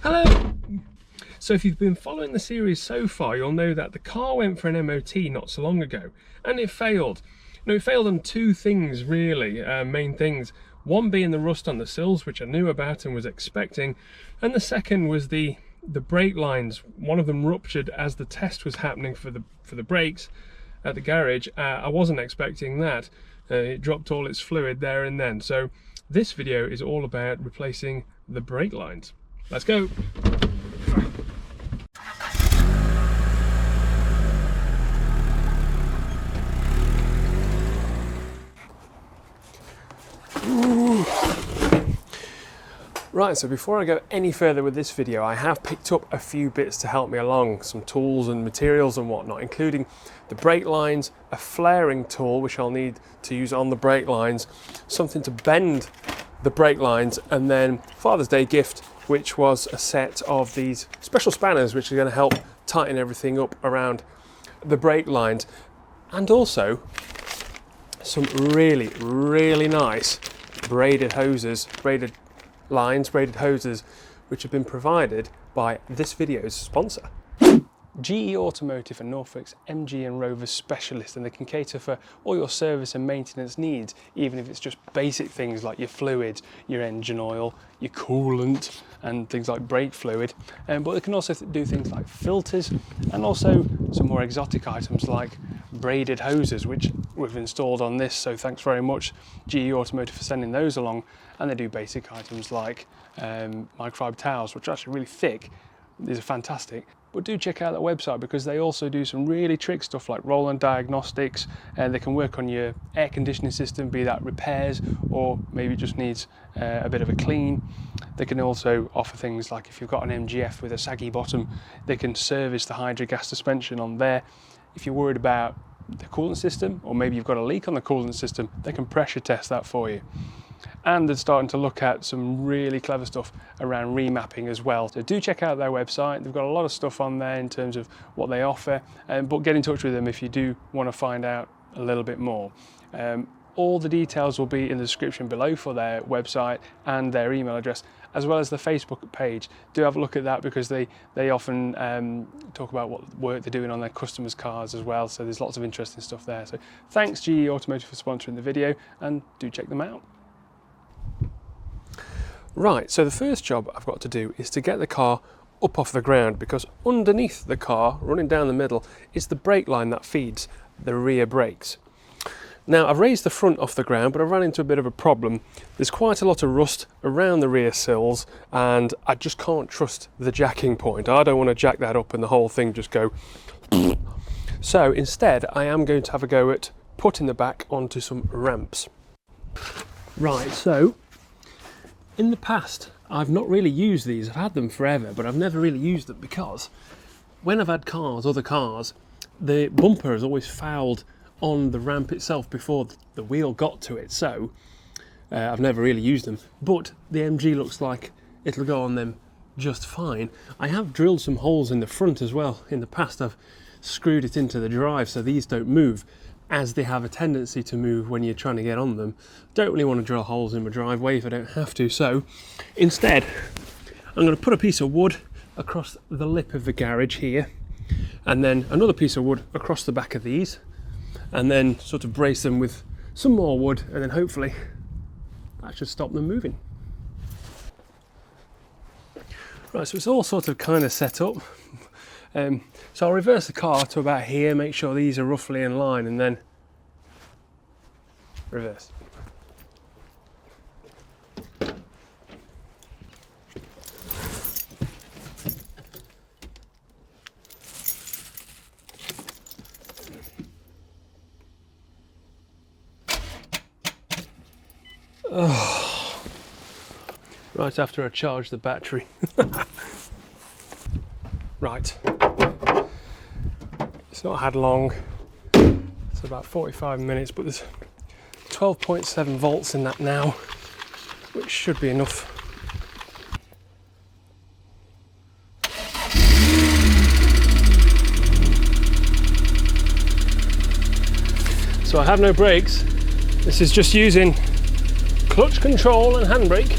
Hello! So if you've been following the series so far, you'll know that the car went for an MOT not so long ago, and it failed. It failed on two things really, main things. One being the rust on the sills, which I knew about and was expecting, and the second was the brake lines. One of them ruptured as the test was happening for the brakes at the garage. I wasn't expecting that. It dropped all its fluid there and then. So this video is all about replacing the brake lines. Let's go. Ooh. Right, so before I go any further with this video, I have picked up a few bits to help me along, some tools and materials and whatnot, including the brake lines, a flaring tool which I'll need to use on the brake lines, something to bend the brake lines, and then Father's Day gift, which was a set of these special spanners which are going to help tighten everything up around the brake lines, and also some really nice braided hoses, braided hoses, which have been provided by this video's sponsor. GE Automotive are Norfolk's MG and Rover specialist, and they can cater for all your service and maintenance needs, even if it's just basic things like your fluids, your engine oil, your coolant, and things like brake fluid. But they can also do things like filters, and also some more exotic items like braided hoses, which we've installed on this, so thanks very much GE Automotive for sending those along. And they do basic items like microfiber towels, which are actually really thick. These are fantastic. But do check out their website, because they also do some really trick stuff like Roland diagnostics, and they can work on your air conditioning system, be that repairs or maybe it just needs a bit of a clean. They can also offer things like if you've got an MGF with a saggy bottom, they can service the hydrogas suspension on there. If you're worried about the coolant system, or maybe you've got a leak on the coolant system, they can pressure test that for you. And they're starting to look at some really clever stuff around remapping as well. So do check out their website. They've got a lot of stuff on there in terms of what they offer, but get in touch with them if you do want to find out a little bit more. All the details will be in the description below for their website and their email address, as well as the Facebook page. Do have a look at that, because they often talk about what work they're doing on their customers' cars as well. So there's lots of interesting stuff there. So thanks GE Automotive for sponsoring the video, and do check them out. Right, so the first job I've got to do is to get the car up off the ground, because underneath the car, running down the middle, is the brake line that feeds the rear brakes. Now, I've raised the front off the ground, but I've run into a bit of a problem. There's quite a lot of rust around the rear sills, and I just can't trust the jacking point. I don't want to jack that up and the whole thing just go. So instead, I am going to have a go at putting the back onto some ramps. Right, so in the past, I've not really used these. I've had them forever, but I've never really used them, because when I've had other cars, the bumper has always fouled on the ramp itself before the wheel got to it. So I've never really used them, but the MG looks like it'll go on them just fine. I have drilled some holes in the front as well. In the past, I've screwed it into the drive so these don't move, as they have a tendency to move when you're trying to get on them. Don't really want to drill holes in my driveway if I don't have to, so instead I'm going to put a piece of wood across the lip of the garage here, and then another piece of wood across the back of these, and then sort of brace them with some more wood, and then hopefully that should stop them moving. Right, so it's all sort of kind of set up. So I'll reverse the car to about here, make sure these are roughly in line, and then reverse. Oh. Right after I charge the battery. Right. It's not had long. It's about 45 minutes, but there's 12.7 volts in that now, which should be enough. So I have no brakes. This is just using clutch control and handbrake.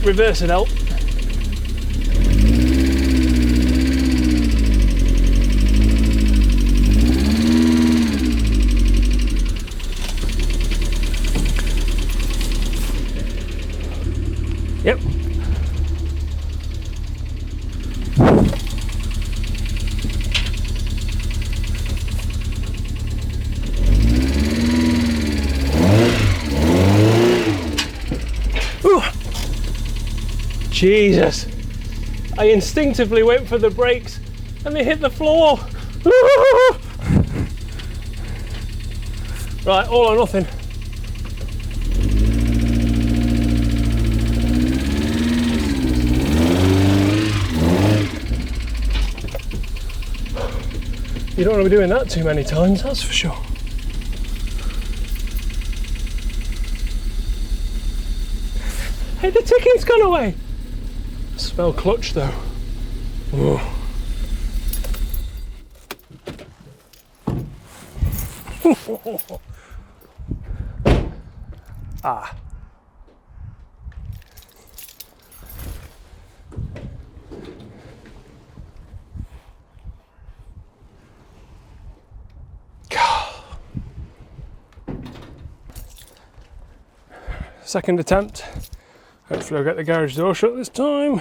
reverse would help. Yep. Ooh. Jesus. I instinctively went for the brakes and they hit the floor. Right, all or nothing. You don't want to be doing that too many times, that's for sure. Hey, the ticking's gone away. I smell clutch though. Whoa. Ah. Second attempt. Hopefully I'll get the garage door shut this time.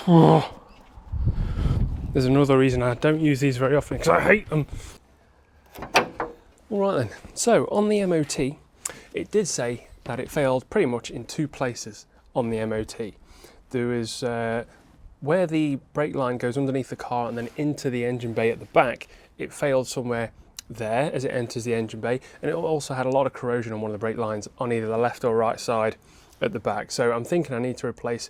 Woo. There's another reason I don't use these very often, because I hate them. Alright then, so on the MOT, it did say that it failed pretty much in two places on the MOT. There was where the brake line goes underneath the car and then into the engine bay at the back, it failed somewhere there as it enters the engine bay, and it also had a lot of corrosion on one of the brake lines on either the left or right side at the back. So I'm thinking I need to replace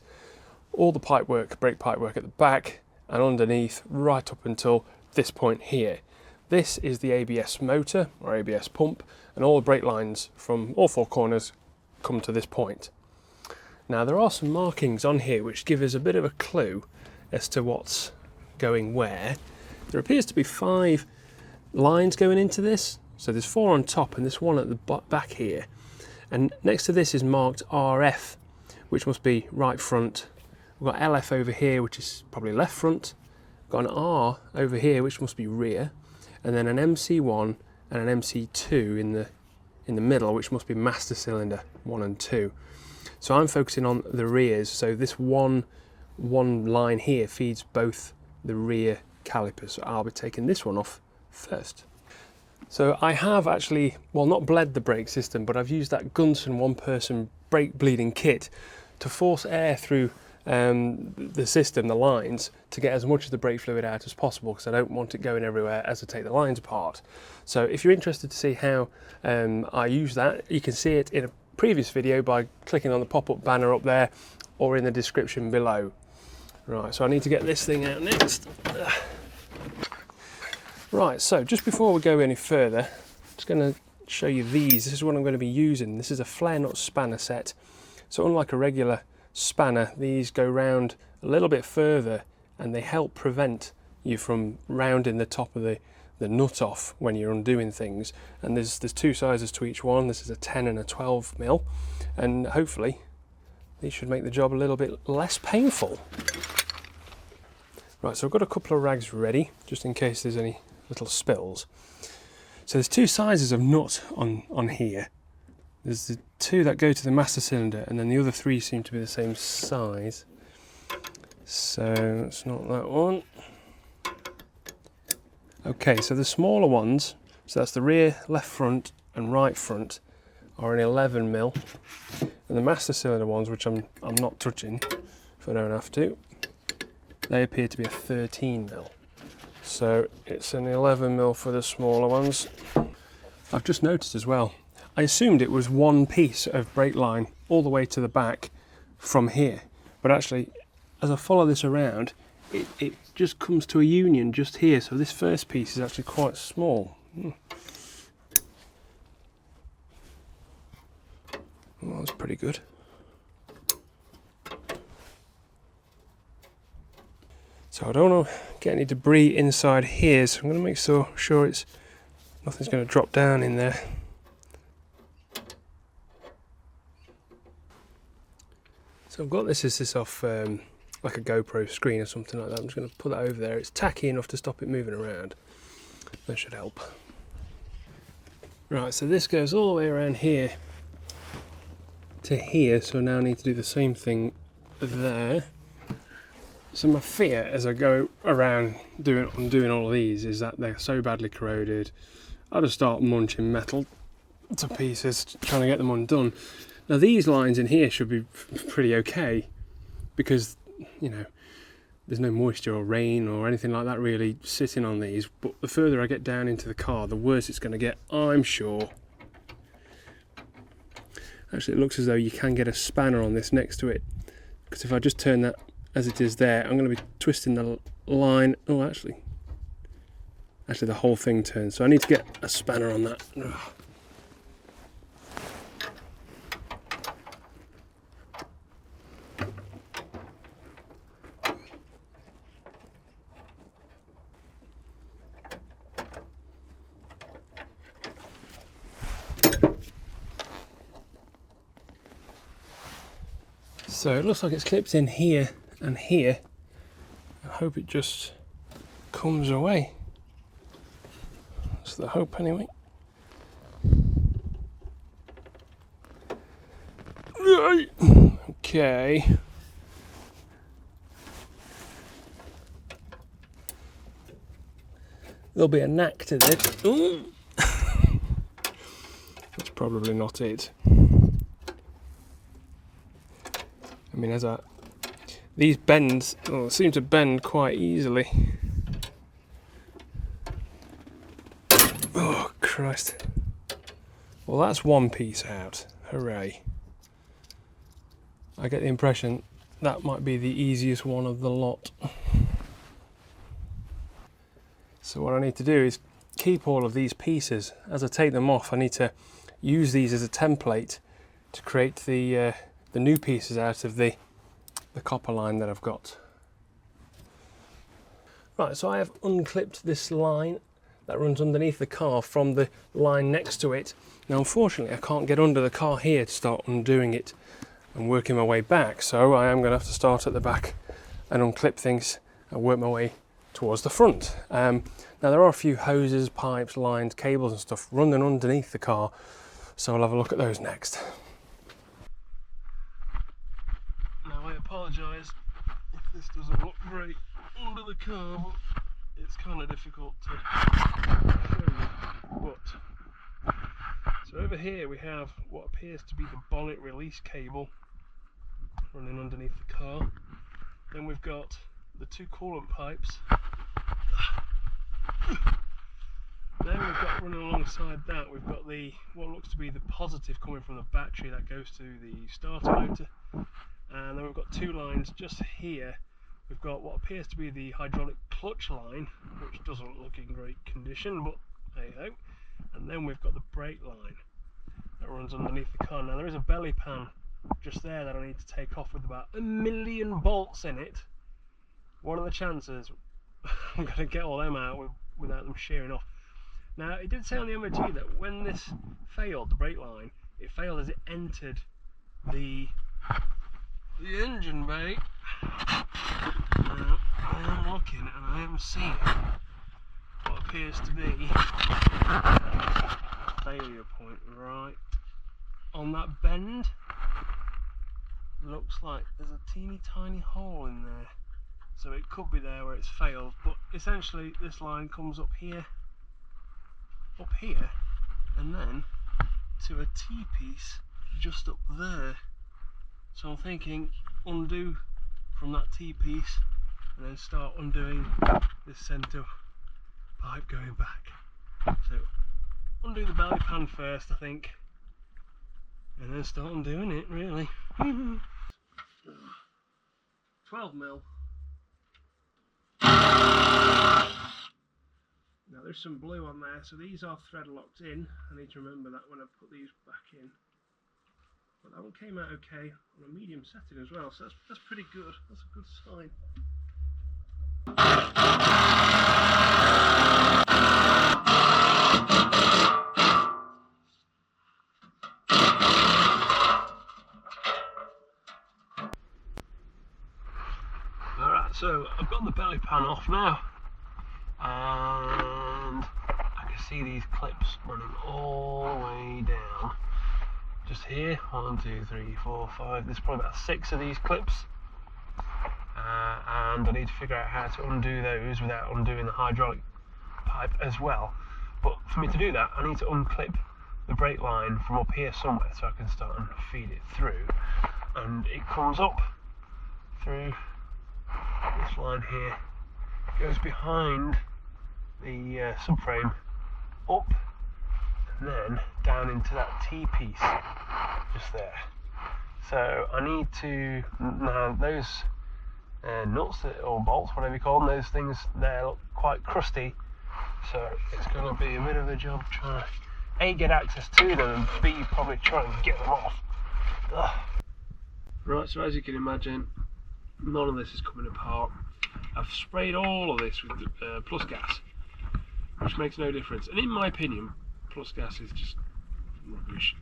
all the pipework, brake pipework at the back and underneath right up until this point here. This is the ABS motor or ABS pump, and all the brake lines from all four corners come to this point. Now there are some markings on here which give us a bit of a clue as to what's going where. There appears to be 5 lines going into this. So there's 4 on top and this one at the back here. And next to this is marked RF, which must be right front. We've got LF over here, which is probably left front. We've got an R over here, which must be rear. And then an MC1 and an MC2 in the middle, which must be master cylinder 1 and 2. So I'm focusing on the rears, so this one line here feeds both the rear calipers. So I'll be taking this one off first. So I have actually, well, not bled the brake system, but I've used that Gunson one-person brake bleeding kit to force air through the system, the lines, to get as much of the brake fluid out as possible, because I don't want it going everywhere as I take the lines apart. So if you're interested to see how I use that, you can see it in a previous video by clicking on the pop-up banner up there or in the description below. Right, so I need to get this thing out next. Right, so just before we go any further, I'm just going to show you these. This is what I'm going to be using. This is a flare nut spanner set. So unlike a regular spanner, these go round a little bit further and they help prevent you from rounding the top of the nut off when you're undoing things. And there's 2 sizes to each one. This is a 10 and a 12 mil, and hopefully these should make the job a little bit less painful. Right, so I've got a couple of rags ready just in case there's any little spills. So there's 2 sizes of nut on here. There's the 2 that go to the master cylinder, and then the other 3 seem to be the same size. So it's not that one. Okay, so the smaller ones, so that's the rear, left front and right front, are an 11 mil, and And the master cylinder ones, which I'm not touching if I don't have to, they appear to be a 13mm. So it's an 11mm for the smaller ones. I've just noticed as well, I assumed it was one piece of brake line all the way to the back from here, but actually as I follow this around, it just comes to a union just here, so this first piece is actually quite small. Well, that's pretty good. So I don't want to get any debris inside here, so I'm going to make sure it's nothing's going to drop down in there. So I've got this off like a GoPro screen or something like that. I'm just going to put that over there. It's tacky enough to stop it moving around. That should help. Right, so this goes all the way around here to here, so now I need to do the same thing there. So my fear as I go around doing all of these is that they're so badly corroded, I'll just start munching metal to pieces, trying to get them undone. Now these lines in here should be pretty okay, because, you know, there's no moisture or rain or anything like that really sitting on these, but the further I get down into the car, the worse it's going to get, I'm sure. Actually, it looks as though you can get a spanner on this next to it, because if I just turn that as it is there, I'm going to be twisting the line. Oh, actually the whole thing turns, so I need to get a spanner on that. Ugh. So it looks like it's clipped in here and here. I hope it just comes away. That's the hope anyway. Okay. There'll be a knack to this. Ooh. That's probably not it. I mean, these bends seem to bend quite easily. Oh, Christ. Well, that's one piece out. Hooray. I get the impression that might be the easiest one of the lot. So what I need to do is keep all of these pieces. As I take them off, I need to use these as a template to create the new pieces out of the copper line that I've got. Right, so I have unclipped this line that runs underneath the car from the line next to it. Now unfortunately I can't get under the car here to start undoing it and working my way back, so I am going to have to start at the back and unclip things and work my way towards the front. Now there are a few hoses, pipes, lines, cables and stuff running underneath the car, so I'll have a look at those next. I apologise if this doesn't look great under the car, but it's kind of difficult to show you. But so over here we have what appears to be the bonnet release cable running underneath the car. Then we've got the two coolant pipes. Then we've got running alongside that, we've got the what looks to be the positive coming from the battery that goes to the starter motor. And then we've got two lines just here. We've got what appears to be the hydraulic clutch line, which doesn't look in great condition, but hey ho. And then we've got the brake line that runs underneath the car. Now there is a belly pan just there that I need to take off with about 1,000,000 bolts in it. What are the chances I'm going to get all them out without them shearing off? Now it did say on the MOT that when this failed, the brake line, it failed as it entered the engine bay. Now I am looking and I am seeing what appears to be a failure point right on that bend. Looks like there's a teeny tiny hole in there, so it could be there where it's failed, but essentially this line comes up here, and then to a T-piece just up there. So I'm thinking undo from that T-piece and then start undoing this centre pipe going back. So undo the belly pan first, I think, and then start undoing it, really. 12mm. Now there's some blue on there, so these are thread locked in. I need to remember that when I put these back in. But that one came out okay on a medium setting as well, so that's pretty good. That's a good sign. Alright, so I've got the belly pan off now, and I can see these clips running all the way down. Just here, 1, 2, 3, 4, 5, there's probably about 6 of these clips, and I need to figure out how to undo those without undoing the hydraulic pipe as well. But for me to do that, I need to unclip the brake line from up here somewhere so I can start and feed it through, and it comes up through this line here, goes behind the subframe, up and then down into that T-piece just there. So I need to, now those nuts or bolts, whatever you call them, those things there look quite crusty, so it's going to be a bit of a job trying to A, get access to them, and B, probably try and get them off. Ugh. Right, so as you can imagine, none of this is coming apart. I've sprayed all of this with plus gas, which makes no difference, and in my opinion plus gas is just rubbish.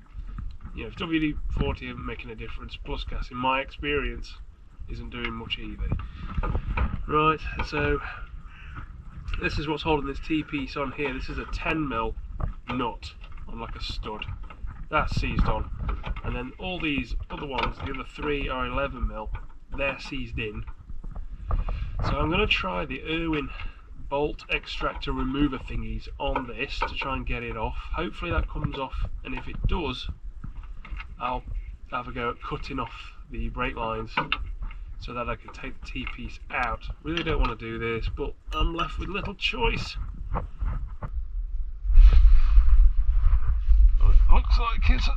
You know, if WD-40 isn't making a difference, plus gas in my experience isn't doing much either. Right, so this is what's holding this T-piece on here. This is a 10mm nut on like a stud. That's seized on, and then all these other ones, the other 3 are 11mm, they're seized in. So I'm going to try the Irwin bolt extractor remover thingies on this to try and get it off. Hopefully that comes off, and if it does, I'll have a go at cutting off the brake lines so that I can take the T-piece out. Really don't want to do this, but I'm left with little choice. Well, it looks like it's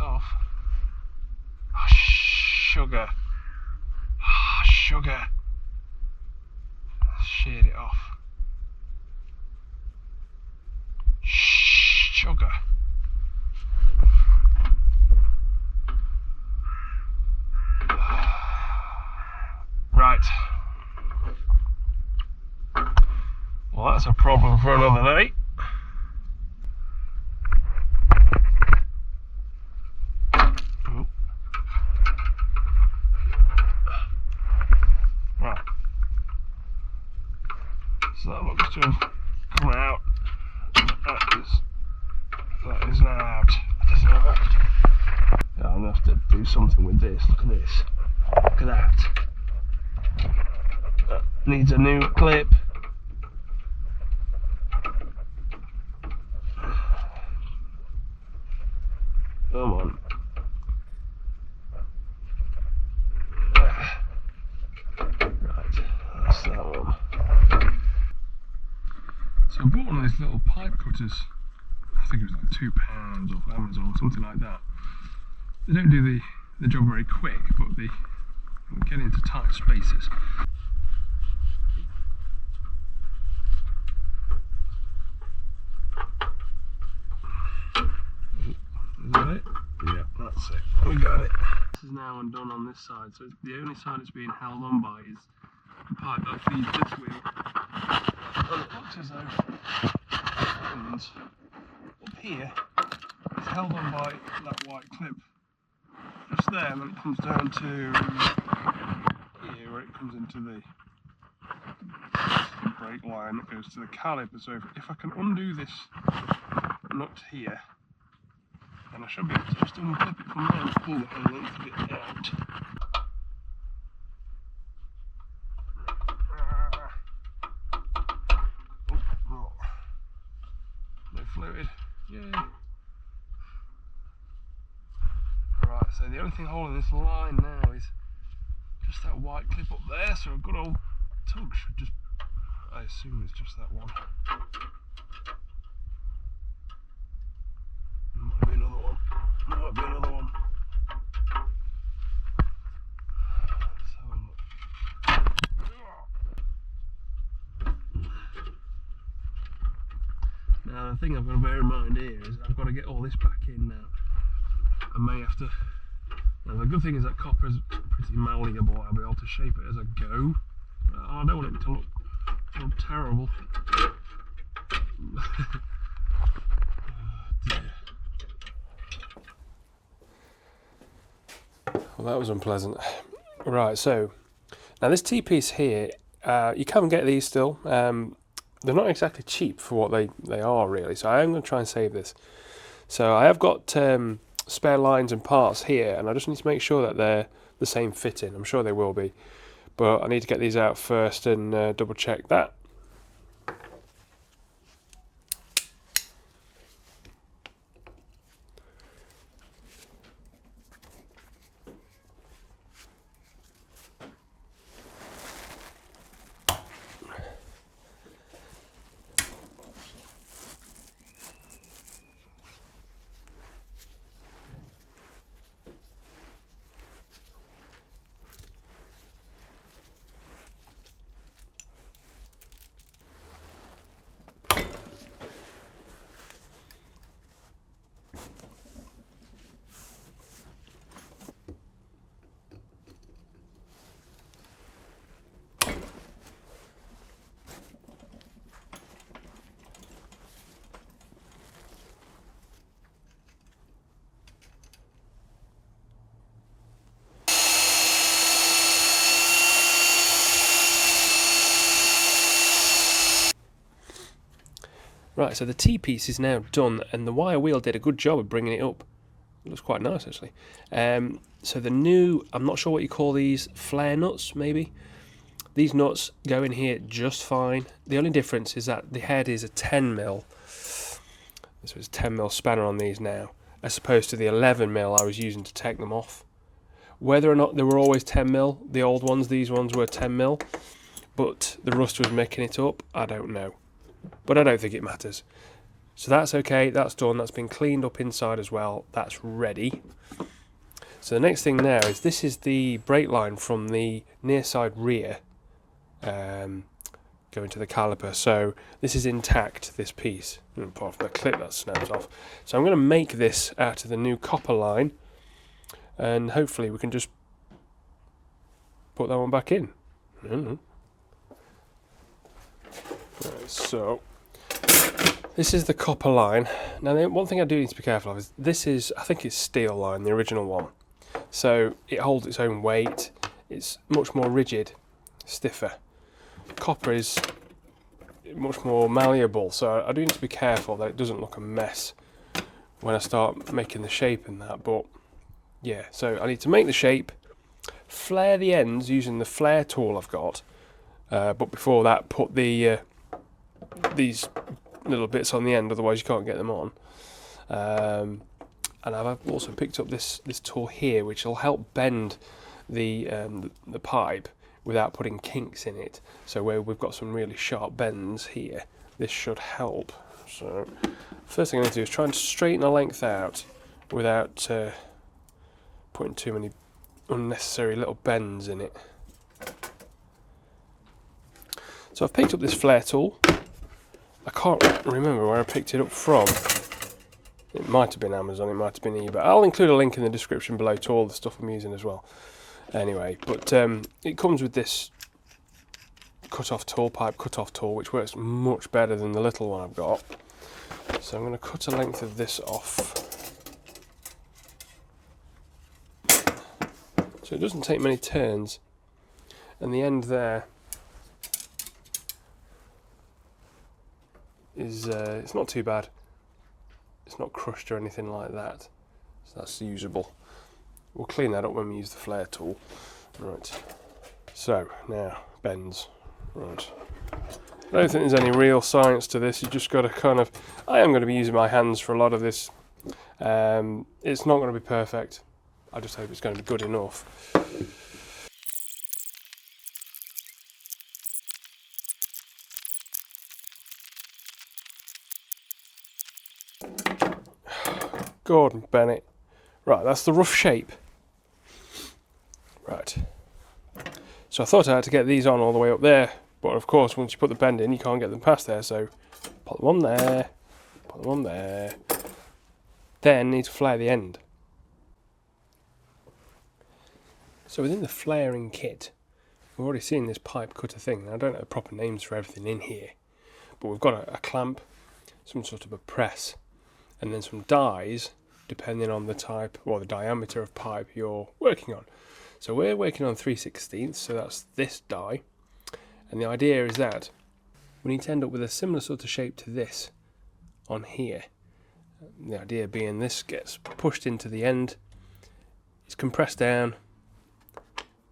off. Oh, sugar. Oh, sugar. Sheared it off. Sugar. Right. Well, that's a problem for another day. Right. So that looks to have come out. That is now out. That is now out. Yeah, I'm going to have to do something with this. Look at this. Look at that. That needs a new clip. Come on. Right, that's that one. So I bought one of these little pipe cutters. I think it was like £2 off Amazon or something like that. They don't do the job very quick, but they get into tight spaces. Is that it? Yeah, that's it. We got it. This is now undone on this side, so the only side it's being held on by is the pipe that feeds this wheel. And it looks as though ends up here is held on by that white clip just there, and then it comes down to here where it comes into the brake line that goes to the caliper. So if I can undo this nut here, then I should be able to just unclip it from there and pull the whole length of it out. Oh, no fluid. Yay. Right, so So the only thing holding this line now is just that white clip up there, so a good old tug should just, I assume it's just that one. Might be another one. Might be another one. Let's have a look. Now the thing I've got to bear in mind here is I've got to get all this back in now. I may have to. Now the good thing is that copper is pretty malleable. I'll be able to shape it as I go. I don't want it to look terrible. Oh dear. Well, that was unpleasant. Right, so now this T-piece here, you can get these still. They're not exactly cheap for what they are really, so I am going to try and save this. So I have got spare lines and parts here, and I just need to make sure that they're the same fitting. I'm sure they will be, but I need to get these out first and double check that. Right, so the T-piece is now done, and the wire wheel did a good job of bringing it up. It looks quite nice, actually. So the new, I'm not sure what you call these, flare nuts, maybe? These nuts go in here just fine. The only difference is that the head is a 10mm. So it's a 10mm spanner on these now, as opposed to the 11mm I was using to take them off. Whether or not they were always 10mm, the old ones, these ones were 10mm, but the rust was making it up, I don't know. But I don't think it matters. So that's okay, that's done, that's been cleaned up inside as well, that's ready. So the next thing now is, this is the brake line from the near side rear going to the caliper. So this is intact, this piece, apart from the clip that snaps off. So I'm going to make this out of the new copper line, and hopefully we can just put that one back in. I don't know. Right, so this is the copper line. Now the one thing I do need to be careful of is, this is, I think it's steel line, the original one. So it holds its own weight, it's much more rigid, stiffer. Copper is much more malleable, so I do need to be careful that it doesn't look a mess when I start making the shape in that. But yeah, so I need to make the shape, flare the ends using the flare tool I've got, but before that put the these little bits on the end, otherwise you can't get them on. And I've also picked up this tool here, which will help bend the pipe without putting kinks in it. So where we've got some really sharp bends here, this should help. So first thing I'm going to do is try and straighten the length out without putting too many unnecessary little bends in it. So I've picked up this flare tool. I can't remember where I picked it up from. It might have been Amazon, it might have been eBay. I'll include a link in the description below to all the stuff I'm using as well. Anyway, but it comes with this pipe cut-off tool, which works much better than the little one I've got. So I'm going to cut a length of this off. So it doesn't take many turns, and the end there is it's not too bad. It's not crushed or anything like that, so that's usable. We'll clean that up when we use the flare tool. Right, so now bends. Right, I don't think there's any real science to this. You just got to kind of, I am going to be using my hands for a lot of this. It's not going to be perfect. I just hope it's going to be good enough. Gordon Bennett. Right, that's the rough shape. Right. So I thought I had to get these on all the way up there, but of course once you put the bend in you can't get them past there, so put them on there, put them on there, then need to flare the end. So within the flaring kit, we've already seen this pipe cutter thing. I don't know the proper names for everything in here, but we've got a clamp, some sort of a press, and then some dies depending on the type or the diameter of pipe you're working on. So we're working on 3/16, so that's this die, and the idea is that we need to end up with a similar sort of shape to this on here. The idea being this gets pushed into the end, it's compressed down,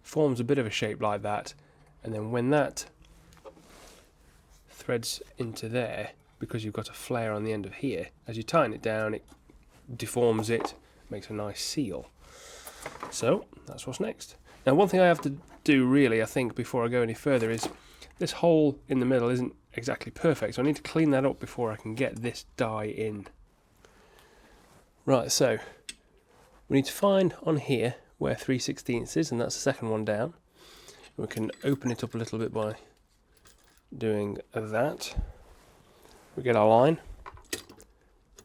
forms a bit of a shape like that, and then when that threads into there, because you've got a flare on the end of here, as you tighten it down it deforms it, makes a nice seal. So that's what's next. Now one thing I have to do really, I think, before I go any further is this hole in the middle isn't exactly perfect, so I need to clean that up before I can get this die in. Right, so we need to find on here where 3/16 is, and that's the second one down. We can open it up a little bit by doing that. We get our line,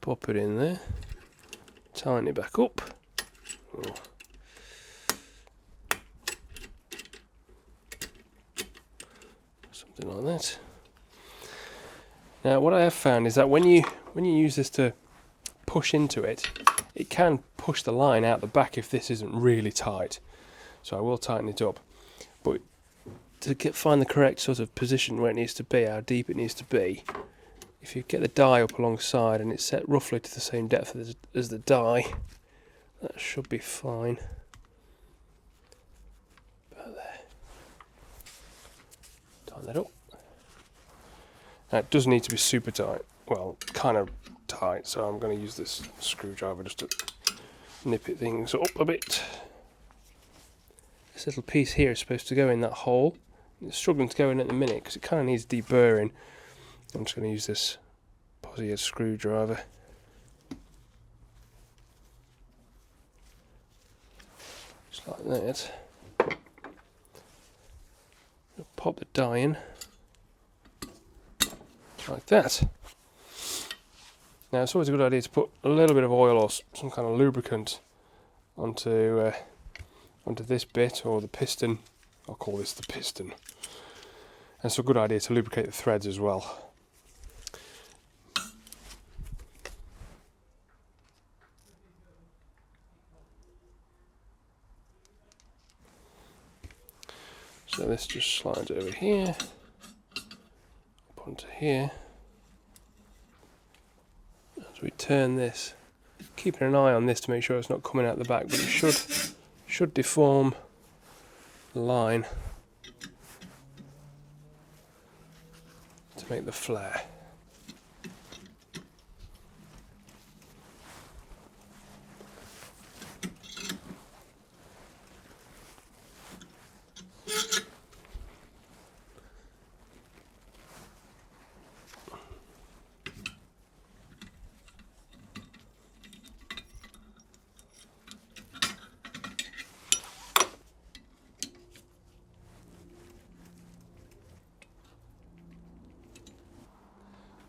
pop it in there, tighten it back up. Oh. Something like that. Now what I have found is that when you use this to push into it, it can push the line out the back if this isn't really tight. So I will tighten it up. But to find the correct sort of position where it needs to be, how deep it needs to be, if you get the die up alongside and it's set roughly to the same depth as the die, that should be fine. About there. Tighten that up. Now it does need to be super tight. Well, kind of tight, so I'm going to use this screwdriver just to nip it things up a bit. This little piece here is supposed to go in that hole. It's struggling to go in at the minute because it kind of needs deburring. I'm just going to use this posi screwdriver. Just like that. Pop the die in. Like that. Now it's always a good idea to put a little bit of oil or some kind of lubricant onto this bit, or the piston. I'll call this the piston. And it's a good idea to lubricate the threads as well. So this just slides over here, up onto here. As we turn this, keeping an eye on this to make sure it's not coming out the back, but it should deform the line to make the flare.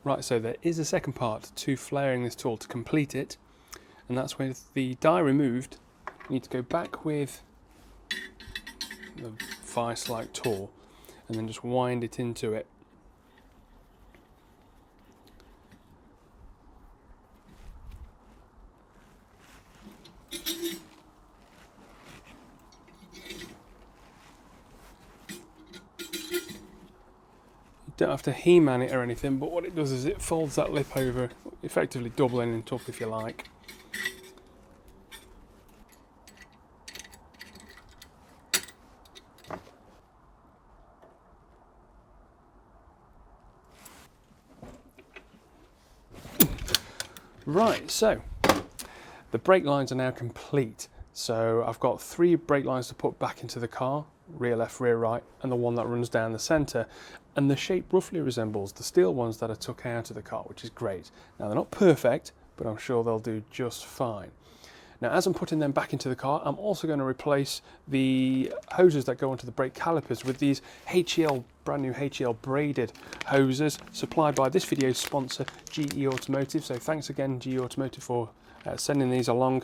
Right, so there is a second part to flaring this tool to complete it, and that's with the die removed. You need to go back with the vice-like tool and then just wind it into it. Don't have to He-Man it or anything, but what it does is it folds that lip over, effectively doubling it up if you like. Right, so the brake lines are now complete. So I've got 3 brake lines to put back into the car, rear left, rear right, and the one that runs down the centre. And the shape roughly resembles the steel ones that I took out of the car, which is great. Now they're not perfect, but I'm sure they'll do just fine. Now as I'm putting them back into the car, I'm also going to replace the hoses that go onto the brake calipers with these HEL, brand new HEL braided hoses supplied by this video's sponsor, GE Automotive. So thanks again GE Automotive for sending these along.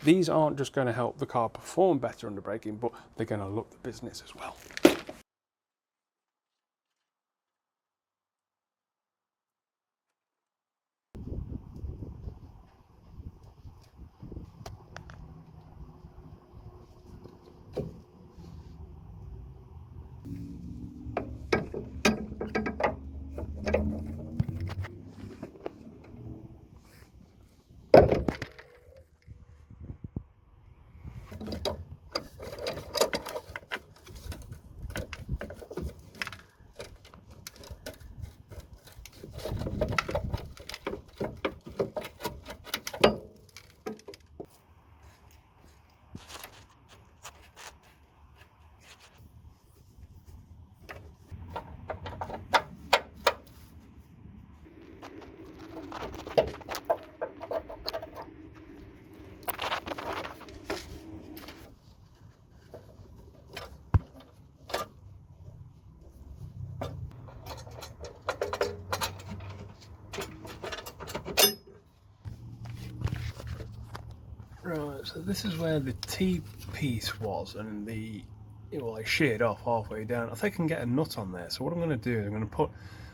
These aren't just going to help the car perform better under braking, but they're going to look the business as well. Right, so this is where the T-piece was, and I sheared off halfway down. I think I can get a nut on there, so what I'm going to do is I'm going to put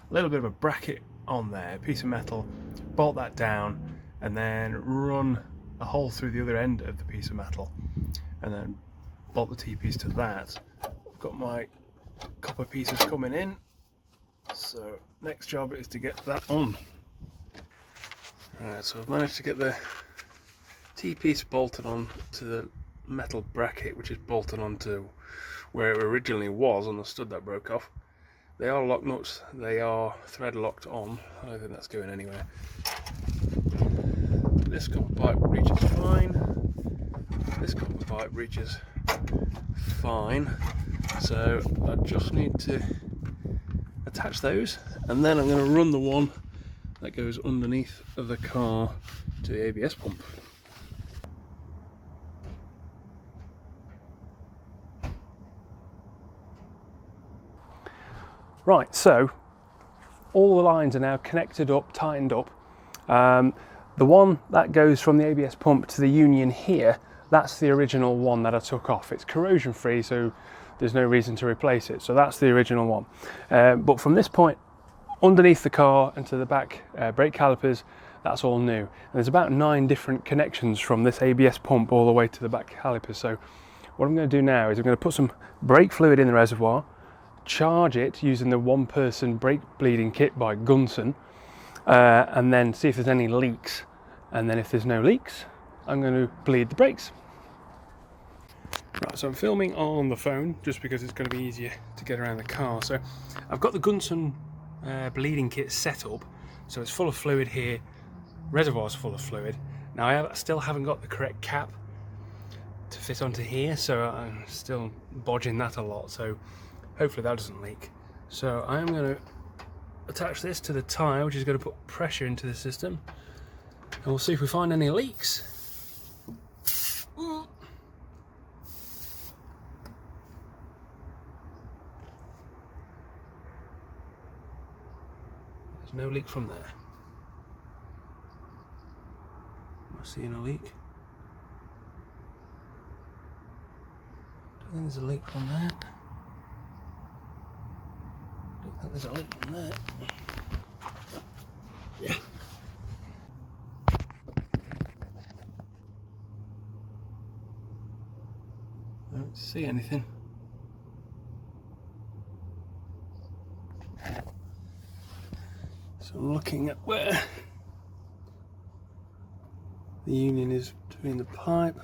a little bit of a bracket on there, a piece of metal, bolt that down, and then run a hole through the other end of the piece of metal, and then bolt the T-piece to that. I've got my copper pieces coming in, so next job is to get that on. Right, so I've managed to get the T-piece bolted on to the metal bracket, which is bolted onto where it originally was on the stud that broke off. They are lock nuts, they are thread locked on. I don't think that's going anywhere. This copper pipe reaches fine. This copper pipe reaches fine. So I just need to attach those, and then I'm going to run the one that goes underneath of the car to the ABS pump. Right, so all the lines are now connected up, tightened up. The one that goes from the ABS pump to the union here, that's the original one that I took off. It's corrosion free, so there's no reason to replace it. So that's the original one. But from this point underneath the car and to the back brake calipers, that's all new. And there's about 9 different connections from this ABS pump all the way to the back calipers. So what I'm going to do now is I'm going to put some brake fluid in the reservoir, charge it using the one-person brake bleeding kit by Gunson, and then see if there's any leaks. And then if there's no leaks, I'm going to bleed the brakes. Right, so I'm filming on the phone just because it's going to be easier to get around the car. So I've got the Gunson bleeding kit set up, so it's full of fluid here, reservoir's full of fluid. Now I still haven't got the correct cap to fit onto here, so I'm still bodging that a lot, so hopefully that doesn't leak. So I'm going to attach this to the tyre, which is going to put pressure into the system, and we'll see if we find any leaks. There's no leak from there. Am I seeing a leak? Don't think there's a leak from there. Don't think there's a leak from there. Yeah. I don't see anything. So I'm looking at where the union is between the pipe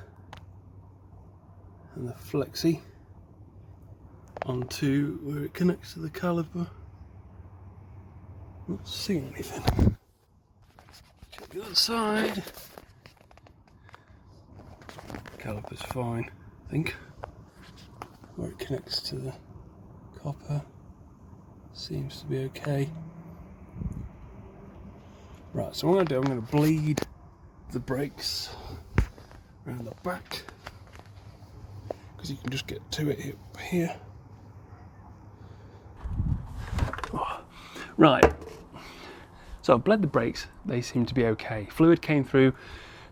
and the flexi onto where it connects to the caliper. Not seeing anything. Check the other side. caliper's fine, I think. Where it connects to the copper seems to be okay. Right, so what I'm going to do, I'm going to bleed the brakes around the back, because you can just get to it here. Oh. Right, so I've bled the brakes, they seem to be okay. Fluid came through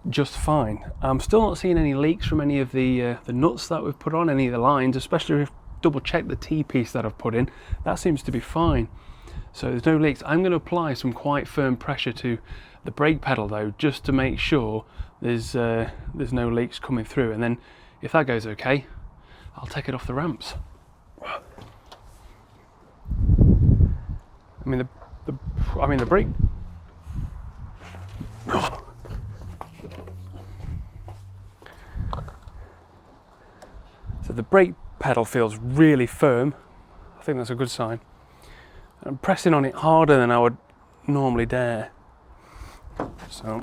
just fine. I'm still not seeing any leaks from any of the nuts that we've put on, any of the lines, especially if double check the T-piece that I've put in. That seems to be fine. So there's no leaks. I'm going to apply some quite firm pressure to the brake pedal though, just to make sure there's no leaks coming through. And then if that goes okay, I'll take it off the ramps. I mean the brake. So the brake pedal feels really firm. I think that's a good sign. I'm pressing on it harder than I would normally dare. So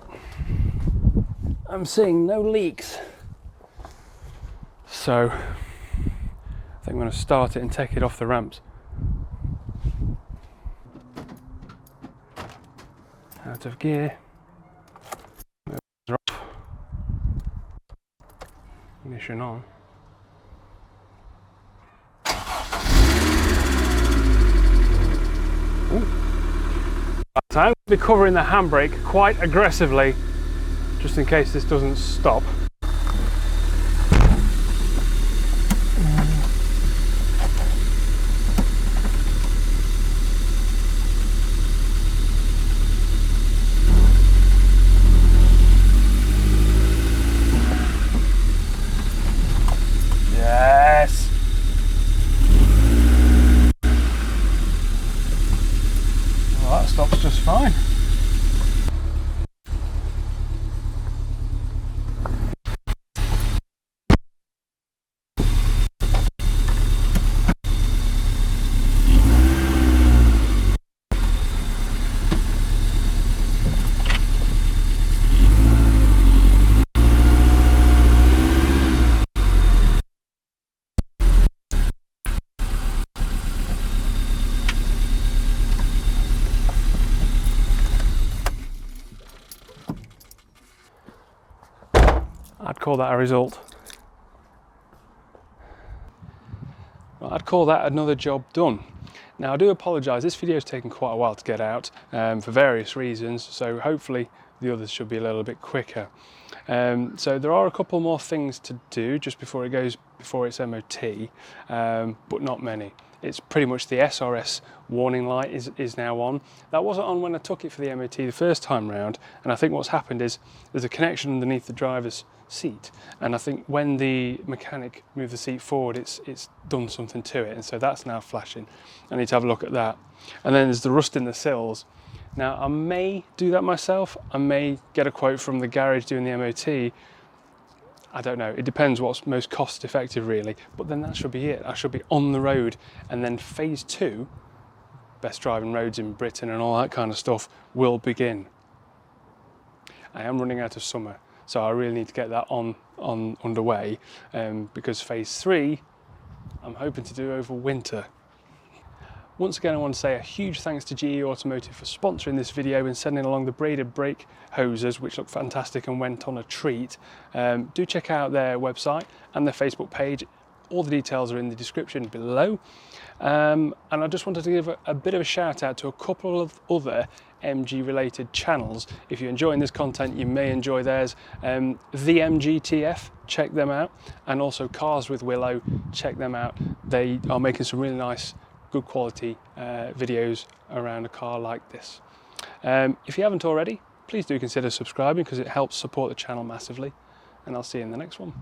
I'm seeing no leaks. So I think I'm going to start it and take it off the ramps. Out of gear. Off. Ignition on. So I'm going to be covering the handbrake quite aggressively, just in case this doesn't stop. Yes! Well, that stops just fine. I'd call that a result. Well, I'd call that another job done. Now I do apologise, this video has taken quite a while to get out for various reasons, so hopefully the others should be a little bit quicker. So there are a couple more things to do just before its MOT, but not many. It's pretty much the SRS warning light is now on. That wasn't on when I took it for the MOT the first time round, and I think what's happened is there's a connection underneath the driver's seat, and I think when the mechanic moved the seat forward, it's done something to it, and so that's now flashing. I need to have a look at that. And then there's the rust in the sills. Now I may do that myself, I may get a quote from the garage doing the MOT. I don't know, it depends what's most cost effective really, but then that should be it. I should be on the road, and then phase 2, best driving roads in Britain and all that kind of stuff, will begin. I am running out of summer, so I really need to get that underway, because phase 3 I'm hoping to do over winter. Once again, I want to say a huge thanks to GE Automotive for sponsoring this video and sending along the braided brake hoses, which look fantastic and went on a treat. Do check out their website and their Facebook page. All the details are in the description below. And I just wanted to give a bit of a shout out to a couple of other MG related channels. If you're enjoying this content, you may enjoy theirs. The MGTF, check them out. And also Cars with Willow, check them out. They are making some really nice, good quality videos around a car like this. If you haven't already, please do consider subscribing because it helps support the channel massively, and I'll see you in the next one.